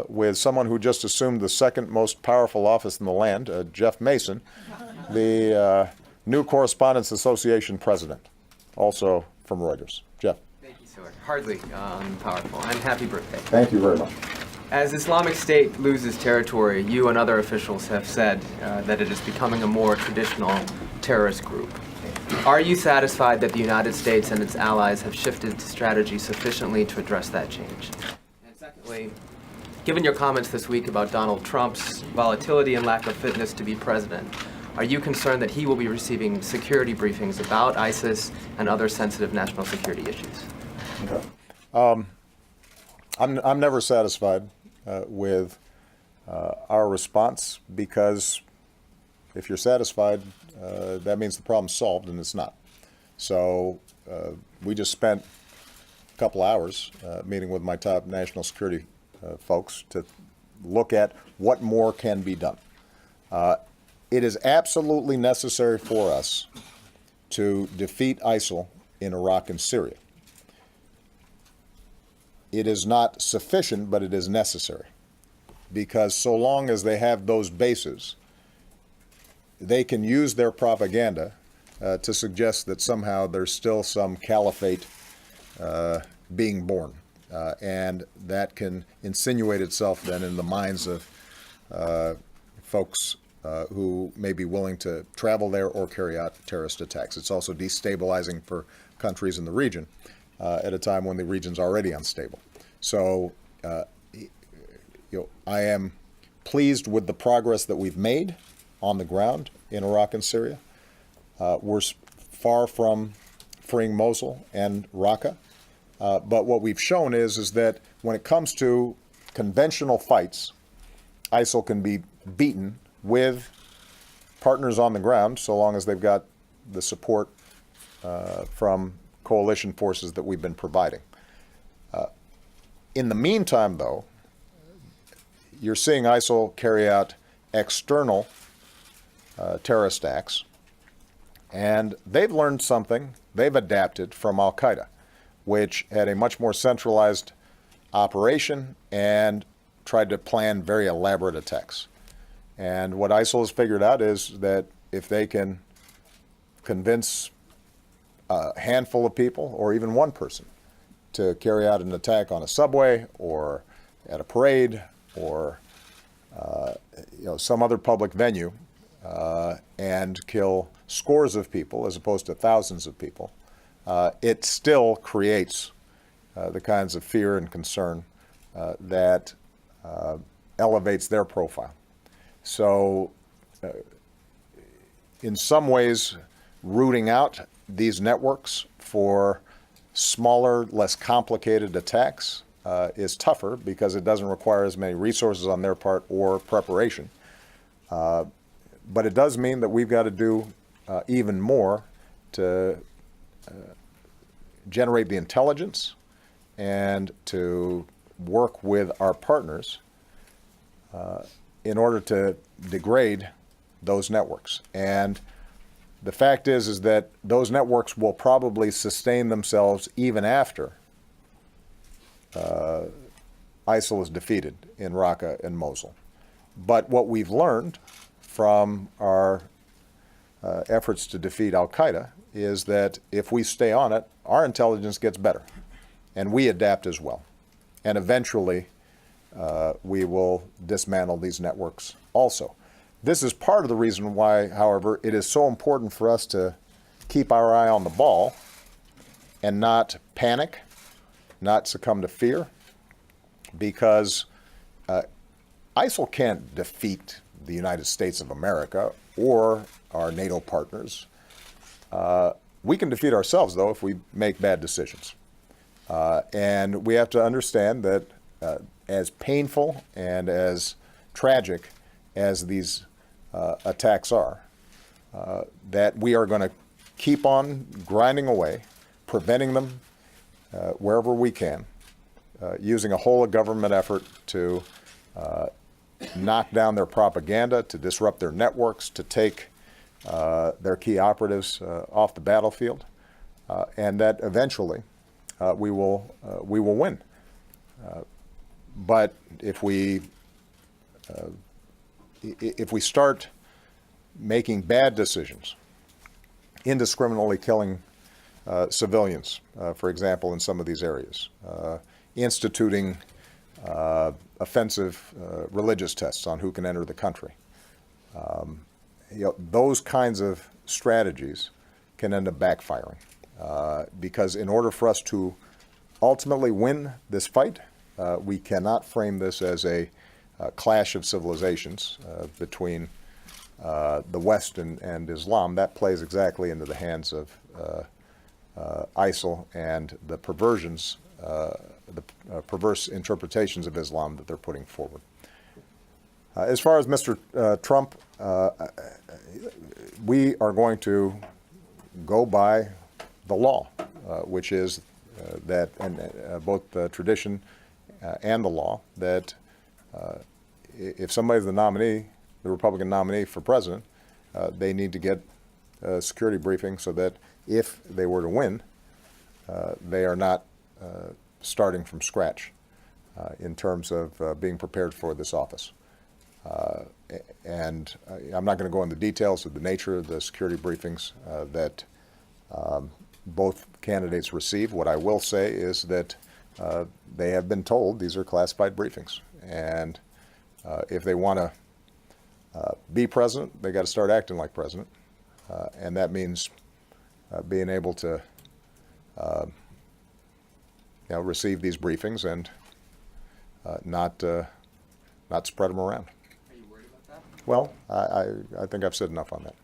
with someone who just assumed the second most powerful office in the land, Jeff Mason, the New Correspondents Association president, also from Reuters. Jeff. Thank you, sir. Hardly powerful. And happy birthday. Thank you very much. As Islamic State loses territory, you and other officials have said that it is becoming a more traditional terrorist group. Are you satisfied that the United States and its allies have shifted strategy sufficiently to address that change? And secondly, given your comments this week about Donald Trump's volatility and lack of fitness to be president, are you concerned that he will be receiving security briefings about ISIS and other sensitive national security issues? Okay. I'm never satisfied with our response, because if you're satisfied, that means the problem's solved, and it's not. So we just spent a couple hours meeting with my top national security folks to look at what more can be done. It is absolutely necessary for us to defeat ISIL in Iraq and Syria. It is not sufficient, but it is necessary, because so long as they have those bases, they can use their propaganda to suggest that somehow there's still some caliphate being born, and that can insinuate itself then in the minds of folks who may be willing to travel there or carry out terrorist attacks. It's also destabilizing for countries in the region at a time when the region's already unstable. So, I am pleased with the progress that we've made on the ground in Iraq and Syria. We're far from freeing Mosul and Raqqa, but what we've shown is that when it comes to conventional fights, ISIL can be beaten with partners on the ground, so long as they've got the support from coalition forces that we've been providing. In the meantime, though, you're seeing ISIL carry out external terrorist acts, and they've learned something. They've adapted from al-Qaeda, which had a much more centralized operation and tried to plan very elaborate attacks. And what ISIL has figured out is that if they can convince a handful of people, or even one person, to carry out an attack on a subway or at a parade or some other public venue and kill scores of people as opposed to thousands of people, it still creates the kinds of fear and concern that elevates their profile. So in some ways, rooting out these networks for smaller, less complicated attacks is tougher, because it doesn't require as many resources on their part or preparation. But it does mean that we've got to do even more to generate the intelligence and to work with our partners in order to degrade those networks. And the fact is that those networks will probably sustain themselves even after ISIL is defeated in Raqqa and Mosul. But what we've learned from our efforts to defeat al-Qaeda is that if we stay on it, our intelligence gets better, and we adapt as well. And eventually, we will dismantle these networks also. This is part of the reason why, however, it is so important for us to keep our eye on the ball and not panic, not succumb to fear, because ISIL can't defeat the United States of America or our NATO partners. We can defeat ourselves, though, if we make bad decisions. And we have to understand that as painful and as tragic as these attacks are, that we are going to keep on grinding away, preventing them wherever we can, using a whole of government effort to knock down their propaganda, to disrupt their networks, to take their key operatives off the battlefield, and that eventually we will win. But if we start making bad decisions, indiscriminately killing civilians, for example, in some of these areas, instituting offensive religious tests on who can enter the country, those kinds of strategies can end up backfiring. Because in order for us to ultimately win this fight, we cannot frame this as a clash of civilizations between the West and Islam. That plays exactly into the hands of ISIL and the perversions, the perverse interpretations of Islam that they're putting forward. As far as Mr. Trump, we are going to go by the law, which is that, and both the tradition and the law, that if somebody's the nominee, the Republican nominee for president, they need to get a security briefing so that if they were to win, they are not starting from scratch in terms of being prepared for this office. And I'm not going to go into the details of the nature of the security briefings that both candidates receive. What I will say is that they have been told these are classified briefings. And if they want to be president, they got to start acting like president. And that means being able to receive these briefings and not spread them around. Are you worried about that? Well, I think I've said enough on that.